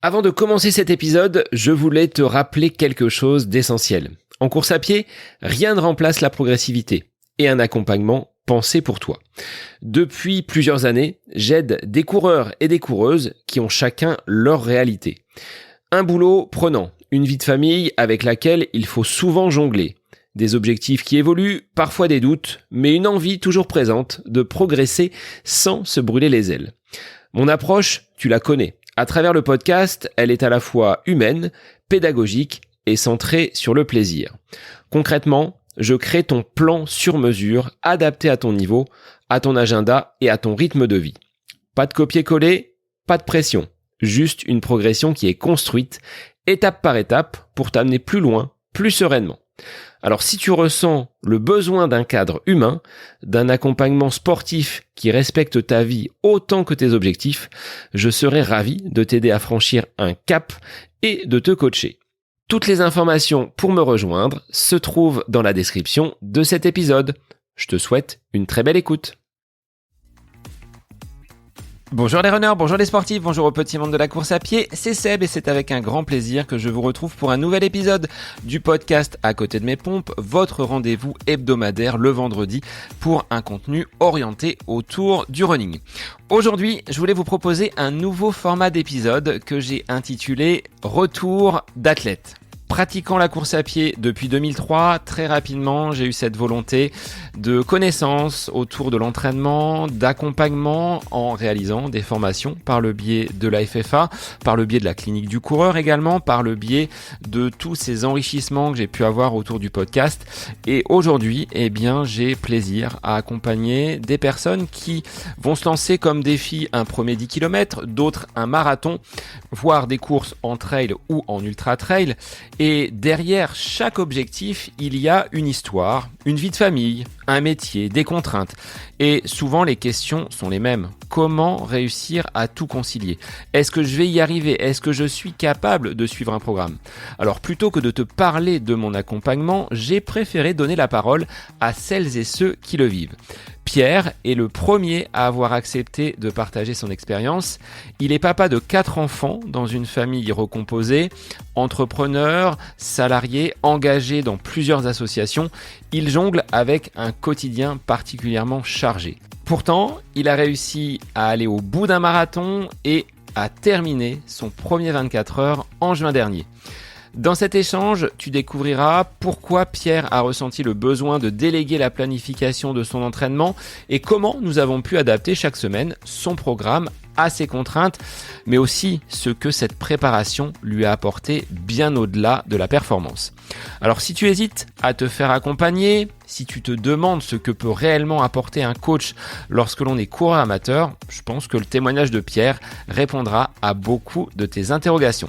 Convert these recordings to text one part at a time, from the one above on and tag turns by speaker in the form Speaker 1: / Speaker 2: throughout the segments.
Speaker 1: Avant de commencer cet épisode, je voulais te rappeler quelque chose d'essentiel. En course à pied, rien ne remplace la progressivité et un accompagnement pensé pour toi. Depuis plusieurs années, j'aide des coureurs et des coureuses qui ont chacun leur réalité. Un boulot prenant, une vie de famille avec laquelle il faut souvent jongler. Des objectifs qui évoluent, parfois des doutes, mais une envie toujours présente de progresser sans se brûler les ailes. Mon approche, tu la connais. À travers le podcast, elle est à la fois humaine, pédagogique et centrée sur le plaisir. Concrètement, je crée ton plan sur mesure, adapté à ton niveau, à ton agenda et à ton rythme de vie. Pas de copier-coller, pas de pression. Juste une progression qui est construite, étape par étape, pour t'amener plus loin, plus sereinement. Alors si tu ressens le besoin d'un cadre humain, d'un accompagnement sportif qui respecte ta vie autant que tes objectifs, je serai ravi de t'aider à franchir un cap et de te coacher. Toutes les informations pour me rejoindre se trouvent dans la description de cet épisode. Je te souhaite une très belle écoute. Bonjour les runners, bonjour les sportifs, bonjour au petit monde de la course à pied, c'est Seb et c'est avec un grand plaisir que je vous retrouve pour un nouvel épisode du podcast À côté de mes pompes, votre rendez-vous hebdomadaire le vendredi pour un contenu orienté autour du running. Aujourd'hui, je voulais vous proposer un nouveau format d'épisode que j'ai intitulé Retour d'athlète. Pratiquant la course à pied depuis 2003, très rapidement, j'ai eu cette volonté de connaissances autour de l'entraînement, d'accompagnement en réalisant des formations par le biais de la FFA, par le biais de la clinique du coureur également, par le biais de tous ces enrichissements que j'ai pu avoir autour du podcast. Et aujourd'hui, j'ai plaisir à accompagner des personnes qui vont se lancer comme défi un premier 10 km, d'autres un marathon, voire des courses en trail ou en ultra trail. Et derrière chaque objectif, il y a une histoire, une vie de famille, un métier, des contraintes. Et souvent, les questions sont les mêmes. Comment réussir à tout concilier ? Est-ce que je vais y arriver ? Est-ce que je suis capable de suivre un programme ? Alors, plutôt que de te parler de mon accompagnement, j'ai préféré donner la parole à celles et ceux qui le vivent. Pierre est le premier à avoir accepté de partager son expérience. Il est papa de 4 enfants dans une famille recomposée, entrepreneur, salarié, engagé dans plusieurs associations. Il jongle avec un quotidien particulièrement chargé. Pourtant, il a réussi à aller au bout d'un marathon et à terminer son premier 24 heures en juin dernier. Dans cet échange, tu découvriras pourquoi Pierre a ressenti le besoin de déléguer la planification de son entraînement et comment nous avons pu adapter chaque semaine son programme à ses contraintes, mais aussi ce que cette préparation lui a apporté bien au-delà de la performance. Alors si tu hésites à te faire accompagner, si tu te demandes ce que peut réellement apporter un coach lorsque l'on est coureur amateur, je pense que le témoignage de Pierre répondra à beaucoup de tes interrogations.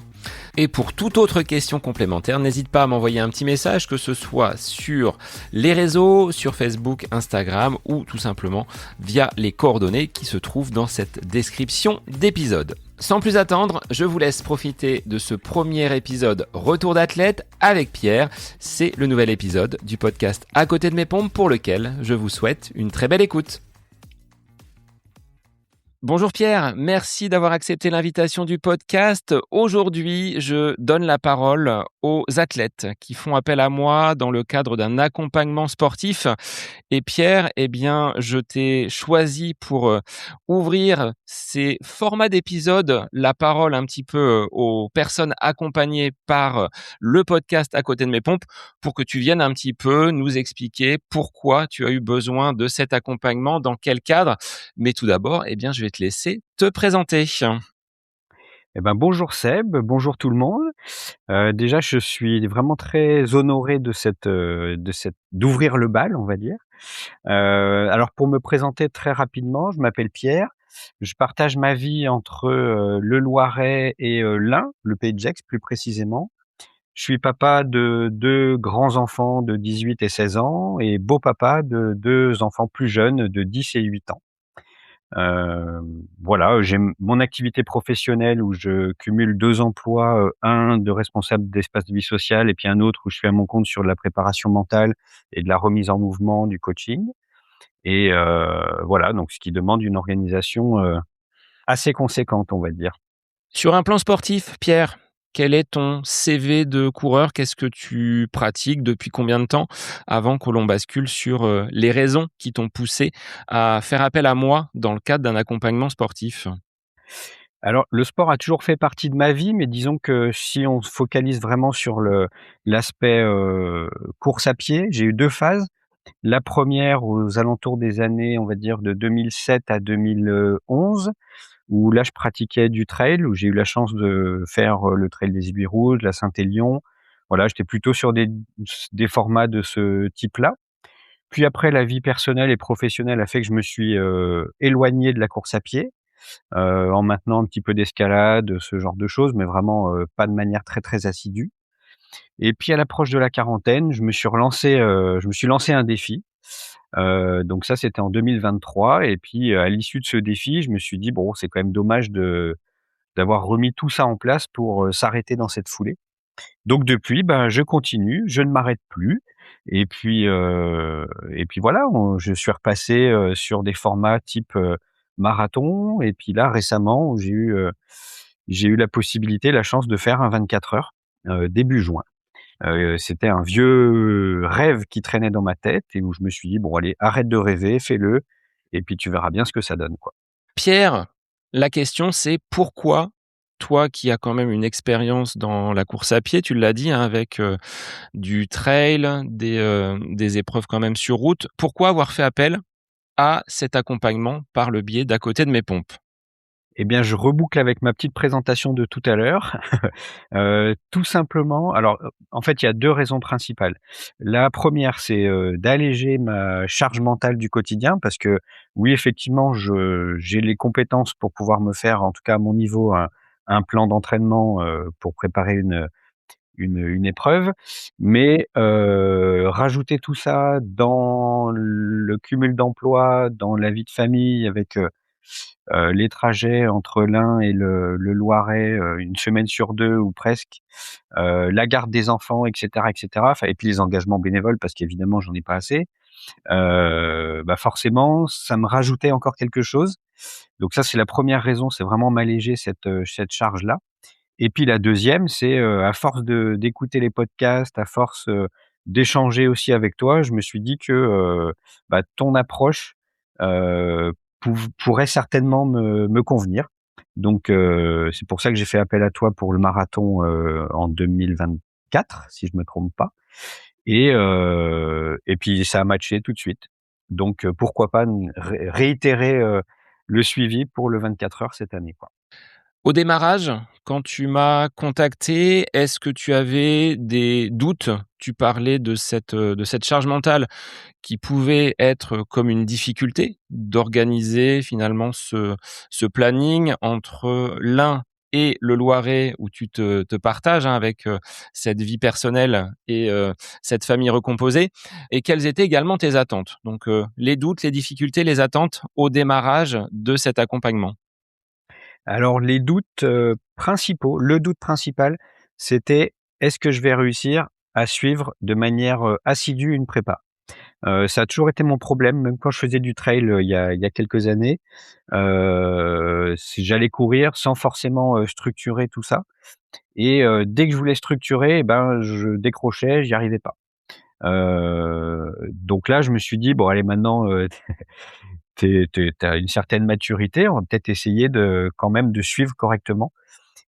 Speaker 1: Et pour toute autre question complémentaire, n'hésite pas à m'envoyer un petit message, que ce soit sur les réseaux, sur Facebook, Instagram ou tout simplement via les coordonnées qui se trouvent dans cette description d'épisode. Sans plus attendre, je vous laisse profiter de ce premier épisode Retour d'athlète avec Pierre. C'est le nouvel épisode du podcast À côté de mes pompes pour lequel je vous souhaite une très belle écoute. Bonjour Pierre, merci d'avoir accepté l'invitation du podcast. Aujourd'hui, je donne la parole aux athlètes qui font appel à moi dans le cadre d'un accompagnement sportif. Et Pierre, je t'ai choisi pour ouvrir ces formats d'épisodes, la parole un petit peu aux personnes accompagnées par le podcast À côté de mes pompes, pour que tu viennes un petit peu nous expliquer pourquoi tu as eu besoin de cet accompagnement, dans quel cadre. Mais tout d'abord, je vais te laisser te présenter.
Speaker 2: Bonjour Seb, bonjour tout le monde. Déjà, je suis vraiment très honoré d'ouvrir le bal, on va dire. Alors pour me présenter très rapidement, je m'appelle Pierre. Je partage ma vie entre, le Loiret et l'Ain, le Pays de Gex plus précisément. Je suis papa de 2 grands enfants de 18 et 16 ans et beau-papa de 2 enfants plus jeunes de 10 et 8 ans. Voilà, j'ai mon activité professionnelle où je cumule 2 emplois, un de responsable d'espace de vie sociale et puis un autre où je suis à mon compte sur de la préparation mentale et de la remise en mouvement, du coaching et voilà, donc ce qui demande une organisation, assez conséquente, on va dire.
Speaker 1: Sur un plan sportif, Pierre, quel est ton CV de coureur? Qu'est-ce que tu pratiques depuis combien de temps? Avant que l'on bascule sur, les raisons qui t'ont poussé à faire appel à moi dans le cadre d'un accompagnement sportif.
Speaker 2: Alors, le sport a toujours fait partie de ma vie, mais disons que si on se focalise vraiment sur l'aspect, course à pied, j'ai eu 2 phases. La première aux alentours des années, on va dire de 2007 à 2011, où là je pratiquais du trail, où j'ai eu la chance de faire, le trail des Aiguilles Rouges, la Saint-Élion. Voilà, j'étais plutôt sur des formats de ce type-là. Puis après, la vie personnelle et professionnelle a fait que je me suis, éloigné de la course à pied, en maintenant un petit peu d'escalade, ce genre de choses, mais vraiment, pas de manière très, très assidue. Et puis à l'approche de la quarantaine, je me suis lancé un défi. Donc ça, c'était en 2023 et puis, à l'issue de ce défi, je me suis dit: «Bon, c'est quand même dommage d'avoir remis tout ça en place pour, s'arrêter dans cette foulée». Donc depuis, ben, je continue, je ne m'arrête plus et puis voilà, je suis repassé, sur des formats type, marathon et puis là récemment où j'ai eu la possibilité, la chance de faire un 24 heures, début juin. C'était un vieux rêve qui traînait dans ma tête et où je me suis dit: «Bon allez, arrête de rêver, fais-le et puis tu verras bien ce que ça donne, quoi».
Speaker 1: Pierre, la question c'est pourquoi toi qui as quand même une expérience dans la course à pied, tu l'as dit, hein, avec, du trail, des épreuves quand même sur route, pourquoi avoir fait appel à cet accompagnement par le biais d'À côté de mes pompes?
Speaker 2: Eh bien, je reboucle avec ma petite présentation de tout à l'heure. Tout simplement alors, en fait, il y a 2 raisons principales. La première, c'est, d'alléger ma charge mentale du quotidien parce que oui, effectivement, je j'ai les compétences pour pouvoir me faire, en tout cas à mon niveau, un plan d'entraînement, pour préparer une épreuve. Mais, rajouter tout ça dans le cumul d'emplois, dans la vie de famille avec, les trajets entre l'Ain et le Loiret, 1 semaine sur 2 ou presque, la garde des enfants et cetera, enfin et puis les engagements bénévoles parce qu'évidemment j'en ai pas assez. Bah, forcément ça me rajoutait encore quelque chose. Donc ça c'est la première raison, c'est vraiment m'alléger cette charge-là. Et puis la deuxième, c'est, à force d'écouter les podcasts, à force, d'échanger aussi avec toi, je me suis dit que, bah, ton approche, heu, pourrait certainement me convenir. Donc, c'est pour ça que j'ai fait appel à toi pour le marathon, en 2024, si je me trompe pas. Et puis ça a matché tout de suite. Donc, pourquoi pas réitérer, le suivi pour le 24 heures cette année, quoi.
Speaker 1: Au démarrage, quand tu m'as contacté, est-ce que tu avais des doutes? Tu parlais de cette charge mentale qui pouvait être comme une difficulté d'organiser finalement ce planning entre l'Ain et le Loiret où tu te partages, hein, avec, cette vie personnelle et cette famille recomposée et quelles étaient également tes attentes? Donc, les doutes, les difficultés, les attentes au démarrage de cet accompagnement.
Speaker 2: Alors les doutes, principaux le doute principal, c'était: «Est-ce que je vais réussir à suivre de manière, assidue une prépa?» Ça a toujours été mon problème, même quand je faisais du trail, il y a quelques années. J'allais courir sans forcément, structurer tout ça et dès que je voulais structurer et ben, je décrochais, j'y arrivais pas. Donc là, je me suis dit: «Bon allez maintenant, tu as une certaine maturité, on va peut-être essayer de quand même de suivre correctement».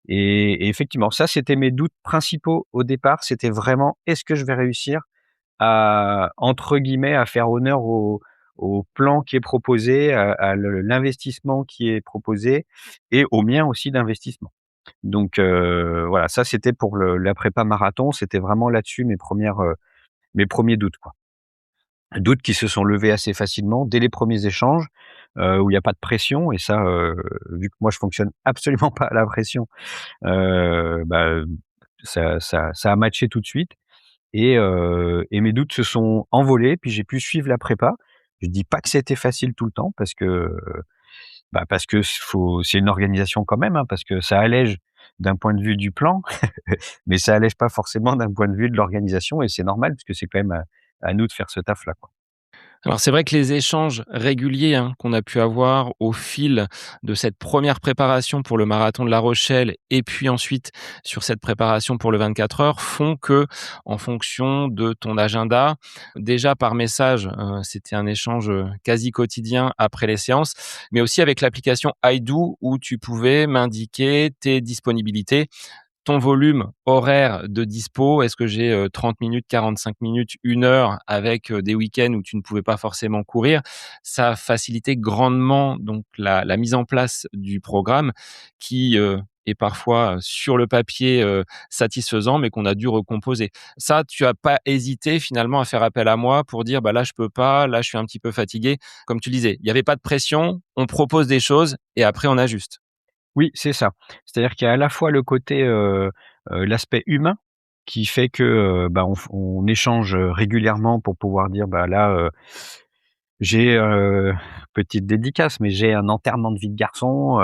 Speaker 2: Et effectivement, ça, c'était mes doutes principaux au départ. C'était vraiment: «Est-ce que je vais réussir à, entre guillemets, à faire honneur au plan qui est proposé, à l'investissement qui est proposé et au mien aussi d'investissement?» Donc voilà, ça, c'était pour la prépa marathon. C'était vraiment là-dessus mes premiers doutes, quoi. Doutes qui se sont levés assez facilement dès les premiers échanges, où il y a pas de pression et ça, vu que moi je fonctionne absolument pas à la pression, bah, ça a matché tout de suite et mes doutes se sont envolés, puis j'ai pu suivre la prépa. Je dis pas que c'était facile tout le temps parce que c'est une organisation quand même, hein, parce que ça allège d'un point de vue du plan, mais ça allège pas forcément d'un point de vue de l'organisation et c'est normal puisque c'est quand même à nous de faire ce taf-là, quoi.
Speaker 1: Alors c'est vrai que les échanges réguliers, hein, qu'on a pu avoir au fil de cette première préparation pour le marathon de La Rochelle et puis ensuite sur cette préparation pour le 24 heures font que, en fonction de ton agenda, déjà par message, c'était un échange, quasi quotidien après les séances, mais aussi avec l'application iDo où tu pouvais m'indiquer tes disponibilités, ton volume horaire de dispo. Est-ce que j'ai 30 minutes, 45 minutes, 1 heure avec des week-ends où tu ne pouvais pas forcément courir? Ça a facilité grandement donc la mise en place du programme qui, est parfois, sur le papier, satisfaisant, mais qu'on a dû recomposer. Ça, tu as pas hésité finalement à faire appel à moi pour dire: «Bah, là, je peux pas, là, je suis un petit peu fatigué». Comme tu disais, il y avait pas de pression, on propose des choses et après on ajuste.
Speaker 2: Oui, c'est ça. C'est-à-dire qu'il y a à la fois le côté, l'aspect humain qui fait que, bah, on échange, régulièrement pour pouvoir dire: «Bah, là, j'ai, petite dédicace, mais j'ai un enterrement de vie de garçon,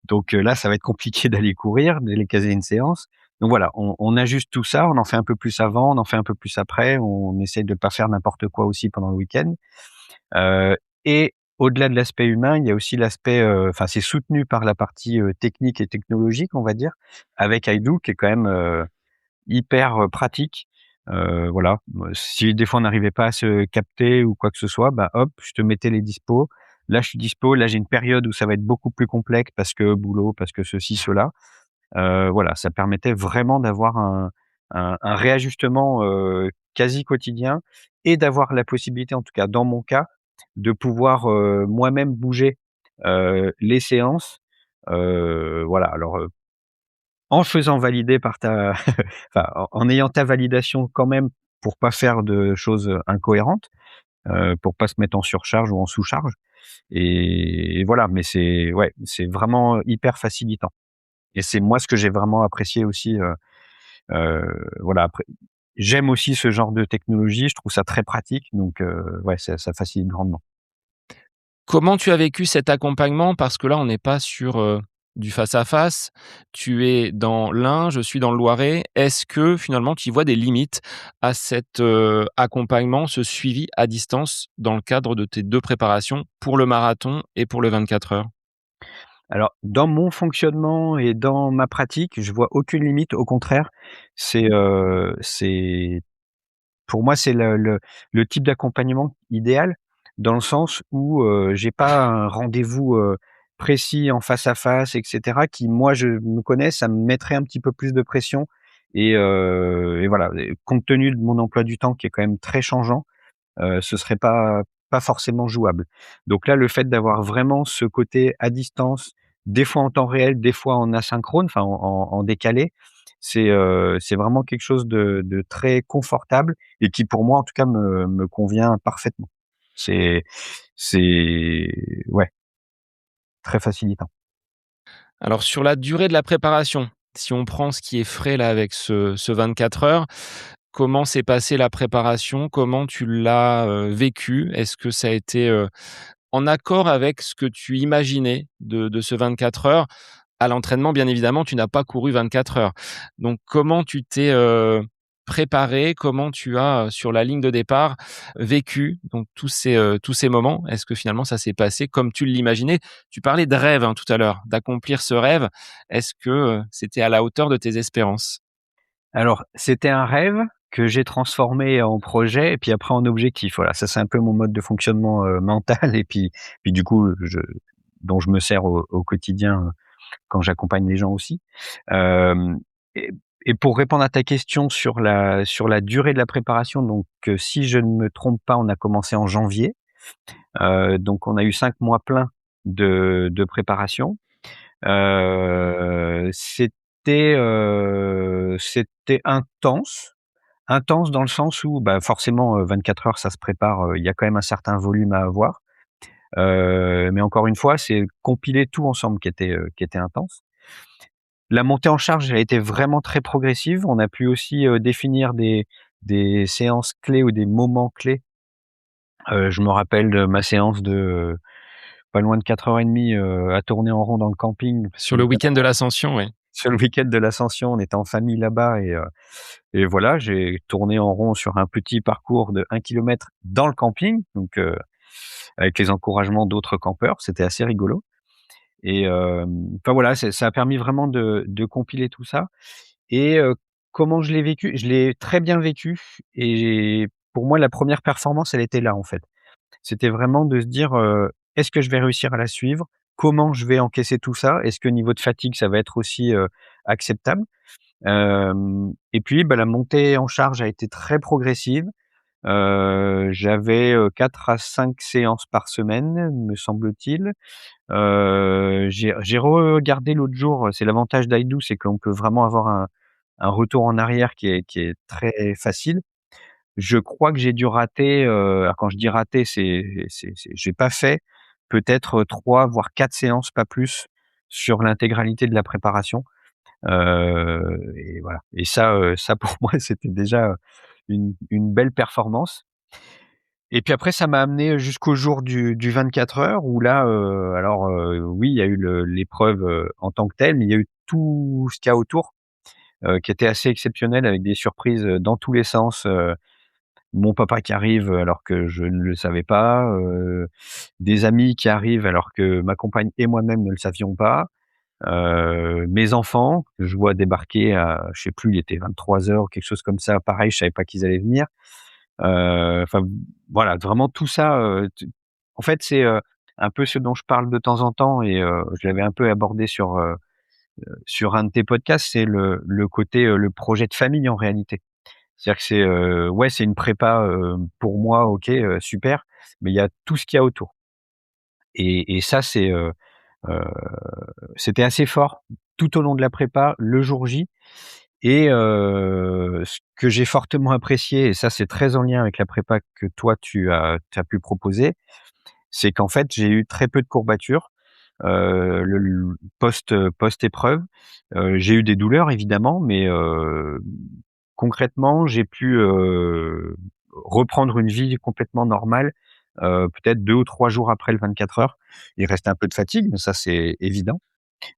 Speaker 2: donc là, ça va être compliqué d'aller courir, d'aller caser une séance». Donc voilà, on ajuste tout ça, on en fait un peu plus avant, on en fait un peu plus après, on essaye de pas faire n'importe quoi aussi pendant le week-end. Et au-delà de l'aspect humain, il y a aussi l'aspect, enfin, c'est soutenu par la partie, technique et technologique, on va dire, avec iDo qui est quand même, hyper, pratique. Voilà, si des fois on n'arrivait pas à se capter ou quoi que ce soit, bah, hop, je te mettais les dispos. Là, je suis dispo, là, j'ai une période où ça va être beaucoup plus complexe parce que boulot, parce que ceci, cela. Voilà, ça permettait vraiment d'avoir un réajustement, quasi quotidien et d'avoir la possibilité, en tout cas dans mon cas, de pouvoir, moi-même bouger, les séances. Voilà, alors, en faisant valider par ta enfin, en ayant ta validation quand même pour pas faire de choses, incohérentes, pour pas se mettre en surcharge ou en sous-charge et voilà, mais c'est ouais, c'est vraiment hyper facilitant et c'est moi ce que j'ai vraiment apprécié aussi, voilà, après j'aime aussi ce genre de technologie, je trouve ça très pratique donc ouais, ça facilite grandement.
Speaker 1: Comment tu as vécu cet accompagnement? Parce que là, on n'est pas sur, du face à face. Tu es dans l'Ain, je suis dans le Loiret. Est-ce que finalement tu y vois des limites à cet, accompagnement, ce suivi à distance dans le cadre de tes 2 préparations pour le marathon et pour le 24 heures?
Speaker 2: Alors, dans mon fonctionnement et dans ma pratique, je vois aucune limite, au contraire, c'est pour moi, c'est le type d'accompagnement idéal, dans le sens où, j'ai pas un rendez-vous, précis en face à face et cetera qui, moi, je me connais, ça me mettrait un petit peu plus de pression et voilà et compte tenu de mon emploi du temps qui est quand même très changeant, ce serait pas forcément jouable. Donc là, le fait d'avoir vraiment ce côté à distance, des fois en temps réel, des fois en asynchrone, enfin en décalé, c'est vraiment quelque chose de très confortable et qui pour moi en tout cas me convient parfaitement. C'est c'est ouais, très facilitant.
Speaker 1: Alors sur la durée de la préparation, si on prend ce qui est frais là avec ce 24 heures, comment s'est passée la préparation? Comment tu l'as, vécu? Est-ce que ça a été, en accord avec ce que tu imaginais de ce 24 heures? À l'entraînement, bien évidemment, tu n'as pas couru 24 heures. Donc comment tu t'es, préparé? Comment tu as, sur la ligne de départ, vécu donc tous ces moments? Est-ce que finalement ça s'est passé comme tu l'imaginais? Tu parlais de rêve, hein, tout à l'heure, d'accomplir ce rêve. Est-ce que, c'était à la hauteur de tes espérances?
Speaker 2: Alors, c'était un rêve que j'ai transformé en projet et puis après en objectif. Voilà, ça c'est un peu mon mode de fonctionnement, mental et puis du coup, dont je me sers au quotidien, quand j'accompagne les gens aussi. Hem et et pour répondre à ta question sur la durée de la préparation, donc si je ne me trompe pas, on a commencé en janvier, donc on a eu 5 mois pleins de préparation. C'était intense. Intense dans le sens où, bah, forcément, 24 heures, ça se prépare, il y a quand même un certain volume à avoir. Mais encore une fois, c'est compiler tout ensemble qui était intense. La montée en charge a été vraiment très progressive. On a pu aussi, définir des séances clés ou des moments clés. Je me rappelle de ma séance de, pas loin de 4 heures et demie, à tourner en rond dans le camping parce
Speaker 1: Sur le week-end de l'Ascension, oui.
Speaker 2: sur le week-end de l'Ascension. On était en famille là-bas et voilà, j'ai tourné en rond sur un petit parcours de 1 kilomètre dans le camping, donc avec les encouragements d'autres campeurs. C'était assez rigolo et enfin voilà, ça a permis vraiment de compiler tout ça et comment je l'ai vécu? Je l'ai très bien vécu et pour moi, la première performance, elle était là, en fait. C'était vraiment de se dire, «Est-ce que je vais réussir à la suivre? Comment je vais encaisser tout ça? Est-ce que niveau de fatigue, ça va être aussi, acceptable?» Et puis, bah, la montée en charge a été très progressive. J'avais, 4 à 5 séances par semaine, me semble-t-il. J'ai regardé l'autre jour, c'est l'avantage d'Ido, c'est qu'on peut vraiment avoir un retour en arrière qui est très facile. Je crois que j'ai dû rater, alors quand je dis rater, c'est j'ai pas fait peut-être 3 voire 4 séances, pas plus, sur l'intégralité de la préparation. Et voilà et ça pour moi, c'était déjà, une belle performance et puis après ça m'a amené jusqu'au jour du 24 heures où là, alors, oui, il y a eu l'épreuve, en tant que telle, mais il y a eu tout ce qu'il y a autour, qui était assez exceptionnel avec des surprises, dans tous les sens, mon papa qui arrive alors que je ne le savais pas, des amis qui arrivent alors que ma compagne et moi-même ne le savions pas, mes enfants que je vois débarquer à je sais plus, il était 23 heures, quelque chose comme ça. Pareil, je savais pas qu'ils allaient venir. Enfin voilà, vraiment tout ça, t en fait, c'est, un peu ce dont je parle de temps en temps et je l'avais un peu abordé sur un de tes podcasts, c'est le côté, le projet de famille en réalité. C'est-à-dire que c'est, ouais, c'est une prépa, pour moi, OK, super, mais il y a tout ce qu'il y a autour et ça, heu, c'était assez fort tout au long de la prépa, le jour J et ce que j'ai fortement apprécié et ça, c'est très en lien avec la prépa que toi tu as pu proposer, c'est qu'en fait, j'ai eu très peu de courbatures, le post-épreuve. J'ai eu des douleurs évidemment, mais concrètement, j'ai pu, reprendre une vie complètement normale, peut-être 2 ou 3 jours après le 24 heures. Il restait un peu de fatigue, mais ça, c'est évident.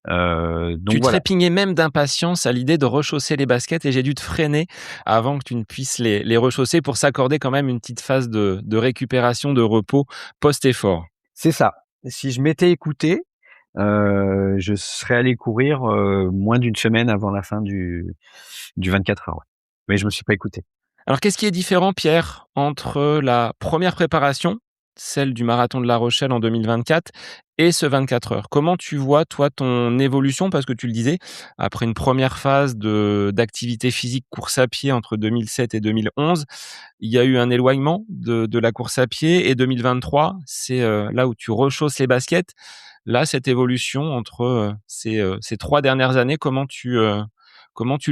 Speaker 2: Donc
Speaker 1: Tu
Speaker 2: voilà.
Speaker 1: trépignais même d'impatience à l'idée de rechausser les baskets et j'ai dû te freiner avant que tu ne puisses les rechausser pour s'accorder quand même une petite phase de récupération, de repos post-effort.
Speaker 2: C'est ça. Si je m'étais écouté, je serais allé courir, moins d'une semaine avant la fin du 24 heures, ouais. Mais je me suis pas écouté.
Speaker 1: Alors qu'est-ce qui est différent, Pierre, entre la première préparation, celle du marathon de La Rochelle en 2024 et ce 24 heures? Comment tu vois, toi, ton évolution? Parce que tu le disais, après une première phase d'activité physique course à pied entre 2007 et 2011, il y a eu un éloignement de la course à pied et 2023, c'est, là où tu rechausses les baskets. Là, cette évolution entre, ces 3 dernières années, comment tu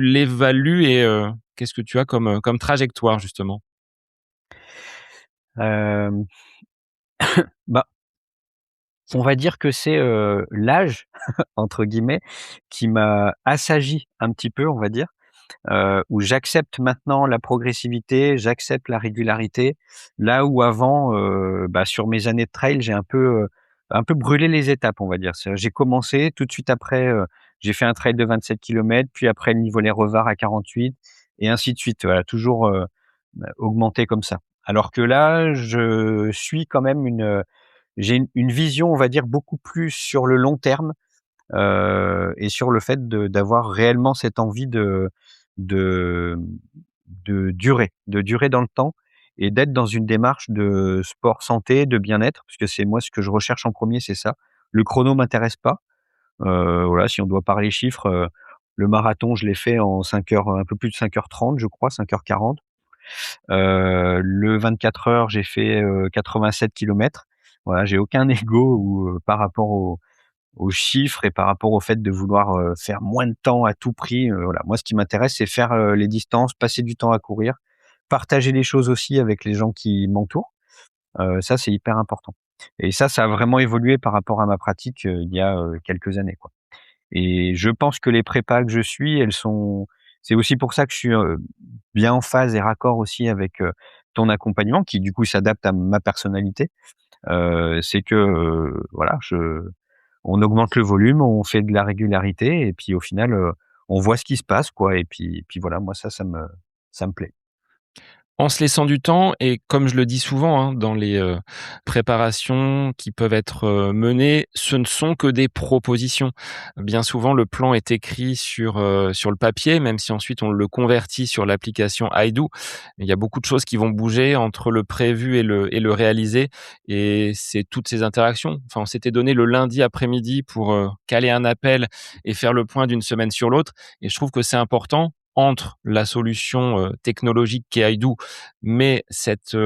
Speaker 1: l'évalues et qu'est-ce que tu as comme trajectoire justement?
Speaker 2: Hem, Bah, on va dire que c'est, «l'âge» entre guillemets qui m'a assagi un petit peu, on va dire. Où j'accepte maintenant la progressivité, j'accepte la régularité. Là où avant, bah, sur mes années de trail, j'ai un peu brûlé les étapes, on va dire. C'est-à-dire j'ai commencé, tout de suite après, j'ai fait un trail de 27 kilomètres, puis après le Nivonnais-Revard à 48 et ainsi de suite. Voilà, toujours, augmenté comme ça. Alors que là, je suis quand même j'ai une vision, on va dire, beaucoup plus sur le long terme. Et sur le fait d'avoir réellement cette envie de de durer dans le temps et d'être dans une démarche de sport santé, de bien-être, parce que c'est moi ce que je recherche en premier, c'est ça. Le chrono m'intéresse pas. Voilà, si on doit parler chiffres, le marathon, je l'ai fait en 5 heures, un peu plus de 5h30, je crois, 5h40. Le 24 heures, j'ai fait, 87 kilomètres. Voilà, j'ai aucun ego ou par rapport aux chiffres et par rapport au fait de vouloir, faire moins de temps à tout prix, voilà. Moi, ce qui m'intéresse, c'est faire, les distances, passer du temps à courir, partager les choses aussi avec les gens qui m'entourent. Ça, c'est hyper important et ça a vraiment évolué par rapport à ma pratique, il y a, quelques années, quoi et je pense que les prépas que je suis, c'est aussi pour ça que je suis, bien en phase et raccord aussi avec, ton accompagnement qui, du coup, s'adapte à ma personnalité. C'est que, voilà, on augmente le volume, on fait de la régularité et puis au final, on voit ce qui se passe quoi et puis voilà, moi ça me plaît.
Speaker 1: En se laissant du temps et comme je le dis souvent, hein, dans les, préparations qui peuvent être, menées, ce ne sont que des propositions. Bien souvent, le plan est écrit sur le papier, même si ensuite on le convertit sur l'application iDo. Il y a beaucoup de choses qui vont bouger entre le prévu et le réalisé et c'est toutes ces interactions. Enfin, on s'était donné le lundi après-midi pour, caler un appel et faire le point d'une semaine sur l'autre et je trouve que c'est important entre la solution, technologique qu'est iDo mais cette,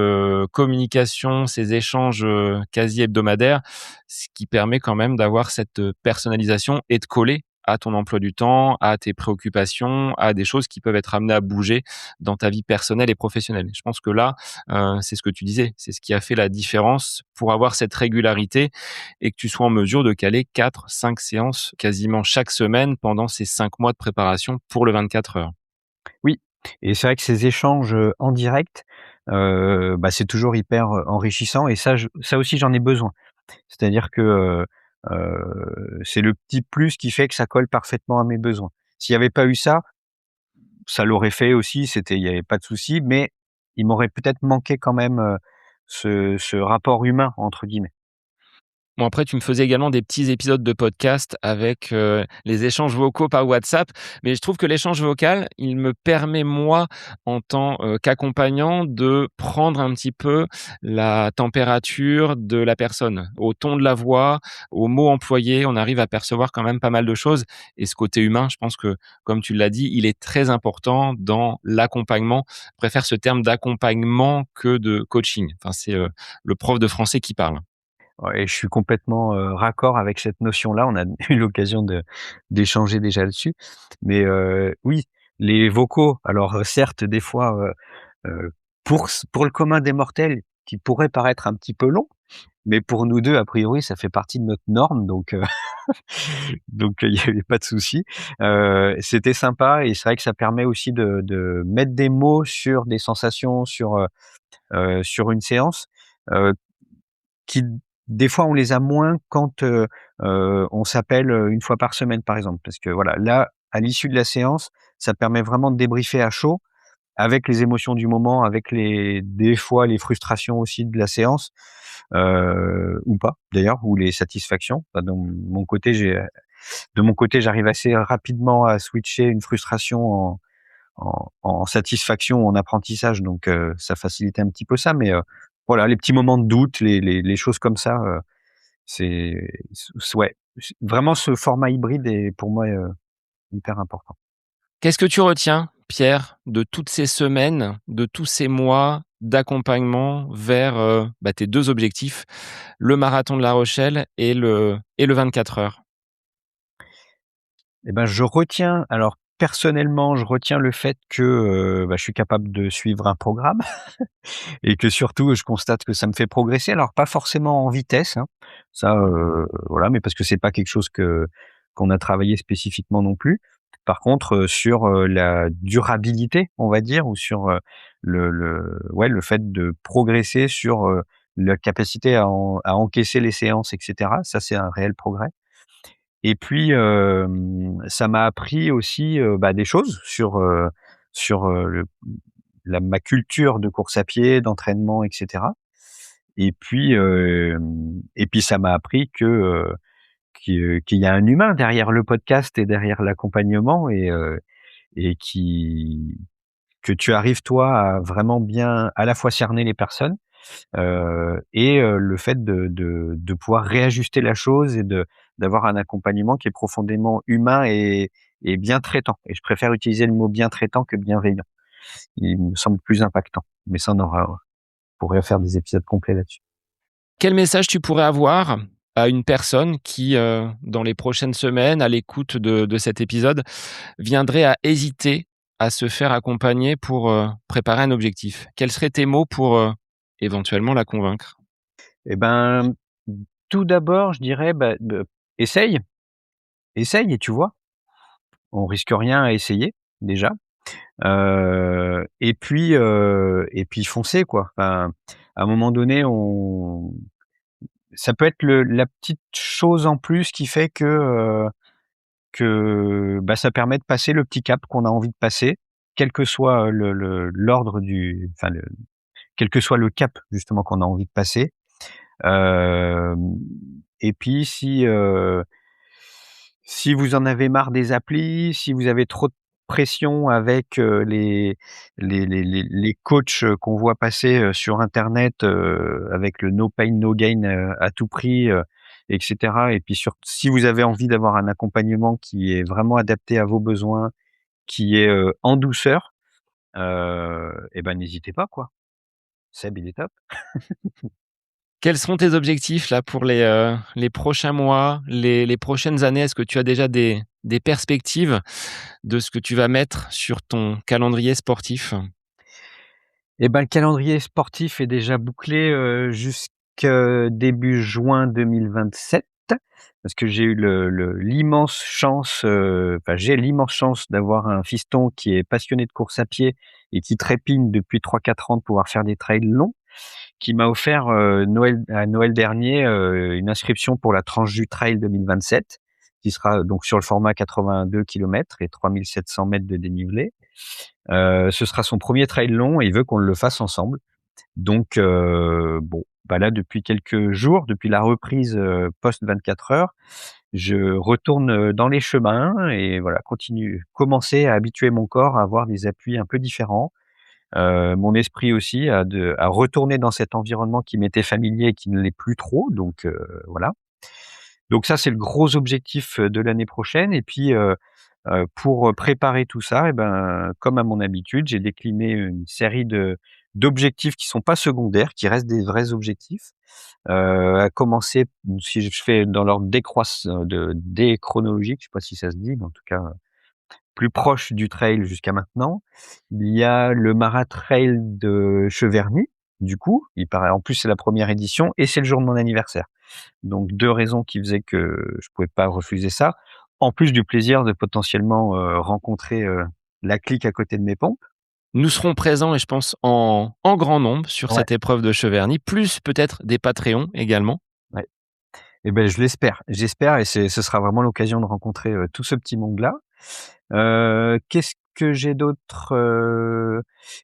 Speaker 1: communication, ces échanges, quasi hebdomadaires, ce qui permet quand même d'avoir cette, personnalisation et de coller à ton emploi du temps, à tes préoccupations, à des choses qui peuvent être amenées à bouger dans ta vie personnelle et professionnelle. Je pense que là, c'est ce que tu disais, c'est ce qui a fait la différence pour avoir cette régularité et que tu sois en mesure de caler 4, 5 séances quasiment chaque semaine pendant ces 5 mois de préparation pour le 24 heures.
Speaker 2: Oui et c'est vrai que ces échanges, en direct, bah, c'est toujours hyper, enrichissant et ça aussi j'en ai besoin. C'est-à-dire que, c'est le petit plus qui fait que ça colle parfaitement à mes besoins. S'il y avait pas eu ça, ça l'aurait fait aussi, il y avait pas de souci, mais il m'aurait peut-être manqué quand même, ce «rapport humain» entre guillemets.
Speaker 1: Bon après tu me faisais également des petits épisodes de podcast avec, les échanges vocaux par WhatsApp, mais je trouve que l'échange vocal, il me permet moi, en tant, qu'accompagnant, de prendre un petit peu la température de la personne. Au ton de la voix, aux mots employés, on arrive à percevoir quand même pas mal de choses et ce côté humain, je pense que, comme tu l'as dit, il est très important dans l'accompagnement. Je préfère ce terme d'accompagnement que de coaching. Enfin c'est, le prof de français qui parle.
Speaker 2: Ouais et je suis complètement, raccord avec cette notion-là. On a eu l'occasion d'échanger déjà dessus. Mais, oui, les vocaux, alors, certes, des fois, pour le commun des mortels, qui pourrait paraître un petit peu long, mais pour nous 2 a priori, ça fait partie de notre norme, donc, donc, il y avait pas de souci. C'était sympa et c'est vrai que ça permet aussi de mettre des mots sur des sensations, sur une séance, heu, qui des fois on les a moins quand, on s'appelle, 1 fois par semaine, par exemple. Parce que voilà, là, à l'issue de la séance, ça permet vraiment de débriefer à chaud avec les émotions du moment, avec les des fois les frustrations aussi de la séance, ou pas d'ailleurs, ou les satisfactions. Enfin, de mon côté, j'arrive assez rapidement à switcher une frustration en satisfaction, en apprentissage, donc ça facilite un petit peu ça, mais voilà, les petits moments de doute, les choses comme ça, c'est ouais, vraiment ce format hybride est pour moi, hyper important.
Speaker 1: Qu'est-ce que tu retiens, Pierre, de toutes ces semaines, de tous ces mois d'accompagnement vers, tes 2 objectifs, le marathon de La Rochelle et le 24 heures?
Speaker 2: Et ben, je retiens alors personnellement, je retiens le fait que, je suis capable de suivre un programme et que surtout, je constate que ça me fait progresser. Alors pas forcément en vitesse, hein, ça, voilà, mais parce que c'est pas quelque chose qu'on a travaillé spécifiquement non plus. Par contre, sur, la durabilité, on va dire, ou sur, le fait de progresser sur, la capacité à encaisser les séances et cetera, ça, c'est un réel progrès. Et puis, ça m'a appris aussi, des choses sur ma culture de course à pied, d'entraînement et cetera. Et puis ça m'a appris qu'il y a un humain derrière le podcast et derrière l'accompagnement et que tu arrives toi à vraiment bien à la fois cerner les personnes, le fait de pouvoir réajuster la chose et d'avoir un accompagnement qui est profondément humain et bien traitant et je préfère utiliser le mot bien traitant que bienveillant. Il me semble plus impactant, mais ça on pourrait faire des épisodes complets là-dessus.
Speaker 1: Quel message tu pourrais avoir à une personne qui, dans les prochaines semaines, à l'écoute de cet épisode, viendrait à hésiter à se faire accompagner pour, préparer un objectif? Quels seraient tes mots pour, éventuellement la convaincre?
Speaker 2: Et ben, tout d'abord, je dirais, essaye, essaye et tu vois? On risque rien à essayer, déjà. Et puis foncez quoi. Enfin, à un moment donné, ça peut être la petite chose en plus qui fait que bah, ça permet de passer le petit cap qu'on a envie de passer, quel que soit l'ordre enfin quel que soit le cap justement qu'on a envie de passer. Et puis si vous en avez marre des applis, si vous avez trop de pression avec, les coachs, qu'on voit passer, sur internet, avec le no pain no gain, à tout prix, et cetera, et puis si vous avez envie d'avoir un accompagnement qui est vraiment adapté à vos besoins, qui est, en douceur, et ben, n'hésitez pas quoi. Seb, il est top.
Speaker 1: Quels sont tes objectifs là pour les prochains mois, les prochaines années? Est-ce que tu as déjà des perspectives de ce que tu vas mettre sur ton calendrier sportif?
Speaker 2: Et ben, le calendrier sportif est déjà bouclé, jusque début juin 2027, parce que j'ai eu l'immense chance, enfin, j'ai l'immense chance d'avoir un fiston qui est passionné de course à pied et qui trépigne depuis 3-4 ans de pouvoir faire des trails longs, qui m'a offert, à Noël dernier, une inscription pour la Tranche-Jus Trail 2027, qui sera donc sur le format 82 kilomètres et 3 700 mètres de dénivelé. Ce sera son premier trail long et il veut qu'on le fasse ensemble. Donc bon, bah, là, depuis quelques jours, depuis la reprise, post 24 heures, je retourne, dans les chemins et voilà, commencer à habituer mon corps à avoir des appuis un peu différents. Mon esprit aussi à retourner dans cet environnement qui m'était familier et qui ne l'est plus trop, donc voilà. Donc ça, c'est le gros objectif, de l'année prochaine, et puis, pour préparer tout ça, et ben, comme à mon habitude, j'ai décliné une série d'objectifs qui sont pas secondaires, qui restent des vrais objectifs. À commencer, si je fais dans l'ordre déchronologique, je sais pas si ça se dit, mais en tout cas, plus proche du trail jusqu'à maintenant. Il y a le Maratrail de Cheverny, du coup, il paraît en plus c'est la première édition et c'est le jour de mon anniversaire. Donc 2 raisons qui faisaient que je pouvais pas refuser ça, en plus du plaisir de potentiellement, rencontrer, la clique à côté de mes pompes.
Speaker 1: Nous serons présents et je pense en grand nombre sur
Speaker 2: Ouais,
Speaker 1: cette épreuve de Cheverny, plus peut-être des Patreons également.
Speaker 2: ouais, et ben, je l'espère. J'espère, et ce sera vraiment l'occasion de rencontrer, tout ce petit monde-là. Qu'est-ce que j'ai d'autre?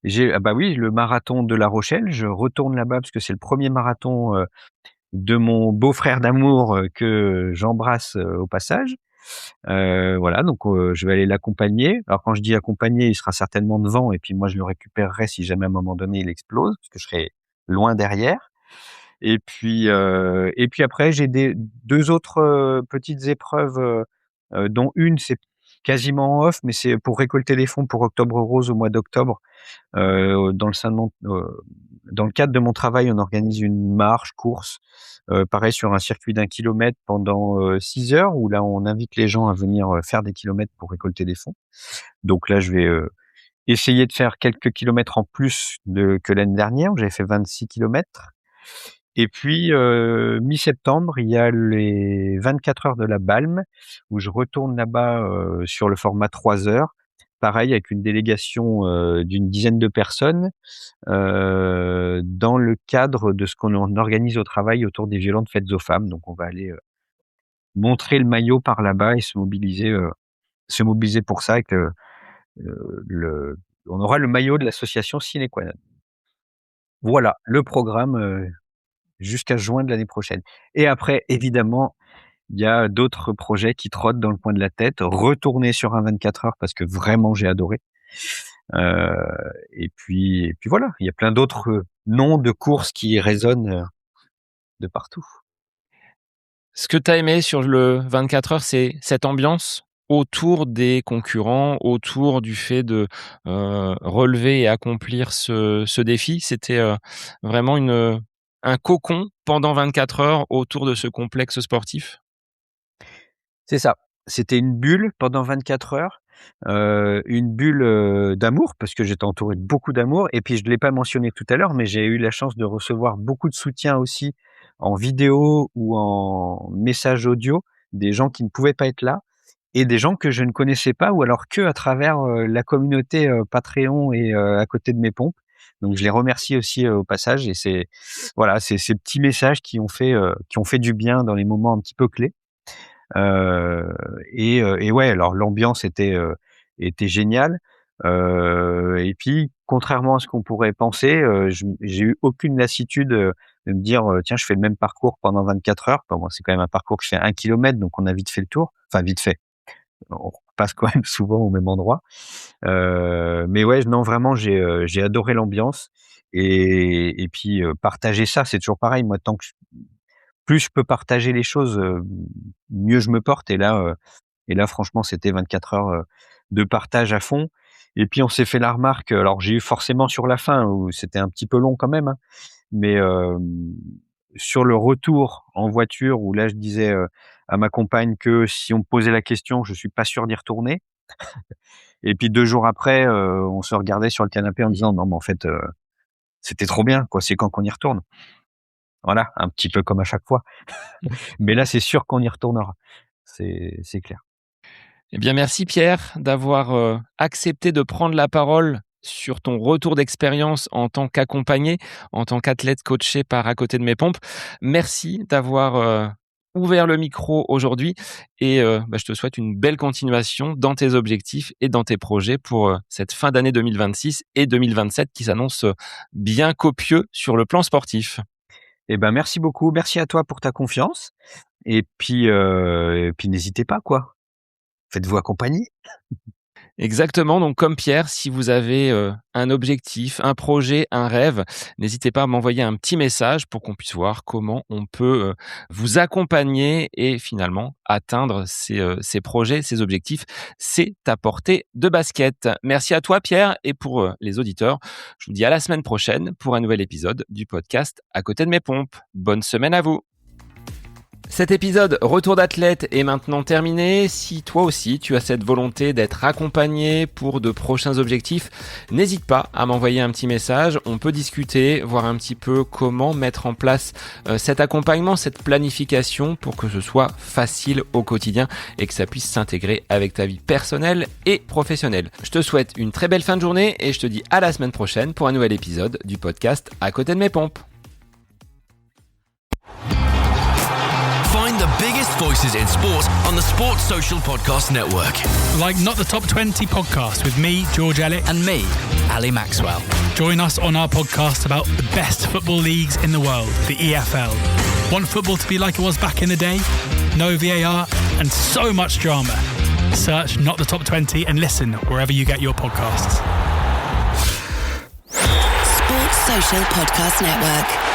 Speaker 2: J'ai, ah bah, oui, le marathon de La Rochelle. Je retourne là-bas parce que c'est le premier marathon, de mon beau-frère d'amour, que j'embrasse, au passage. Voilà, donc je vais aller l'accompagner. Alors quand je dis accompagner, il sera certainement devant et puis moi je le récupérerai si jamais à un moment donné il explose, parce que je serai loin derrière. Et puis après j'ai des 2 autres, petites épreuves, dont une c'est quasiment en off, mais c'est pour récolter des fonds pour Octobre Rose au mois d'octobre. Dans le cadre de mon travail, on organise une marche, course, pareil sur un circuit d'1 kilomètre pendant, 6 heures, où là on invite les gens à venir, faire des kilomètres pour récolter des fonds. Donc là, je vais, essayer de faire quelques kilomètres en plus que l'année dernière, où j'avais fait 26 kilomètres. Et puis, mi-septembre, il y a les 24 heures de la Balme, où je retourne là-bas, sur le format 3 heures. Pareil, avec une délégation, d'une dizaine de personnes, dans le cadre de ce qu'on organise au travail autour des violences faites aux femmes. Donc on va aller, montrer le maillot par là-bas et se mobiliser pour ça avec le on aura le maillot de l'association Sine Qua Non. Voilà le programme, jusqu'à juin de l'année prochaine. Et après, évidemment, il y a d'autres projets qui trottent dans le coin de la tête. Retourner sur un 24 heures parce que vraiment j'ai adoré. Heu et puis voilà, il y a plein d'autres, noms de courses qui résonnent, de partout.
Speaker 1: Ce que tu as aimé sur le 24 heures, c'est cette ambiance autour des concurrents, autour du fait de, relever et accomplir ce défi. C'était, vraiment un cocon pendant 24 heures autour de ce complexe sportif?
Speaker 2: C'est ça. C'était une bulle pendant 24 heures, une bulle, d'amour parce que j'étais entouré de beaucoup d'amour, et puis je ne l'ai pas mentionné tout à l'heure, mais j'ai eu la chance de recevoir beaucoup de soutien aussi en vidéo ou en message audio, des gens qui ne pouvaient pas être là et des gens que je ne connaissais pas, ou alors que à travers, la communauté, Patreon et à côté de mes pompes. Donc je les remercie aussi au passage et c'est ces petits messages qui ont fait du bien dans les moments un petit peu clés. Et ouais, alors l'ambiance était géniale. Et puis contrairement à ce qu'on pourrait penser, j'ai eu aucune lassitude, de me dire, «Tiens, je fais le même parcours pendant 24 heures». Bon, moi, c'est quand même un parcours qui fait 1 kilomètre, donc on a vite fait le tour. Enfin vite fait, on passe quand même souvent au même endroit. Mais ouais, non, vraiment, j'ai adoré l'ambiance et puis, partager ça, c'est toujours pareil. Moi, tant que plus je peux partager les choses, mieux je me porte et là franchement, c'était 24 heures, de partage à fond et puis on s'est fait la remarque, alors j'ai eu forcément sur la fin où c'était un petit peu long quand même, hein, mais sur le retour en voiture où là je disais, à ma compagne que si on me posait la question, je suis pas sûr d'y retourner et puis 2 jours après, on se regardait sur le canapé en disant: «Non mais en fait, c'était trop bien quoi, c'est quand qu'on y retourne?» Voilà, un petit peu comme à chaque fois. Mais là, c'est sûr qu'on y retournera. C'est clair.
Speaker 1: Eh bien, merci Pierre d'avoir accepté de prendre la parole sur ton retour d'expérience en tant qu'accompagné, en tant qu'athlète coaché par À côté de mes pompes. Merci d'avoir ouvert le micro aujourd'hui et je te souhaite une belle continuation dans tes objectifs et dans tes projets pour cette fin d'année 2026 et 2027 qui s'annoncent bien copieux sur le plan sportif.
Speaker 2: Eh ben, merci beaucoup. Merci à toi pour ta confiance et puis n'hésitez pas, quoi. Faites-vous accompagner.
Speaker 1: Exactement, donc comme Pierre, si vous avez un objectif, un projet, un rêve, n'hésitez pas à m'envoyer un petit message pour qu'on puisse voir comment on peut vous accompagner et finalement atteindre ces projets, ces objectifs. C'est à portée de basket. Merci à toi Pierre et pour les auditeurs, je vous dis à la semaine prochaine pour un nouvel épisode du podcast À côté de mes pompes. Bonne semaine à vous. Cet épisode Retour d'athlète est maintenant terminé. Si toi aussi tu as cette volonté d'être accompagné pour de prochains objectifs, n'hésite pas à m'envoyer un petit message. On peut discuter, voir un petit peu comment mettre en place cet accompagnement, cette planification pour que ce soit facile au quotidien et que ça puisse s'intégrer avec ta vie personnelle et professionnelle. Je te souhaite une très belle fin de journée et je te dis à la semaine prochaine pour un nouvel épisode du podcast À côté de mes pompes.
Speaker 3: Find the biggest voices in sports on the Sports Social Podcast Network.
Speaker 4: Like Not the Top 20 podcast with me, George Ellick.
Speaker 3: And me, Ali Maxwell.
Speaker 4: Join us on our podcast about the best football leagues in the world, the EFL. Want football to be like it was back in the day? No VAR and so much drama. Search Not the Top 20 and listen wherever you get your podcasts.
Speaker 5: Sports Social Podcast Network.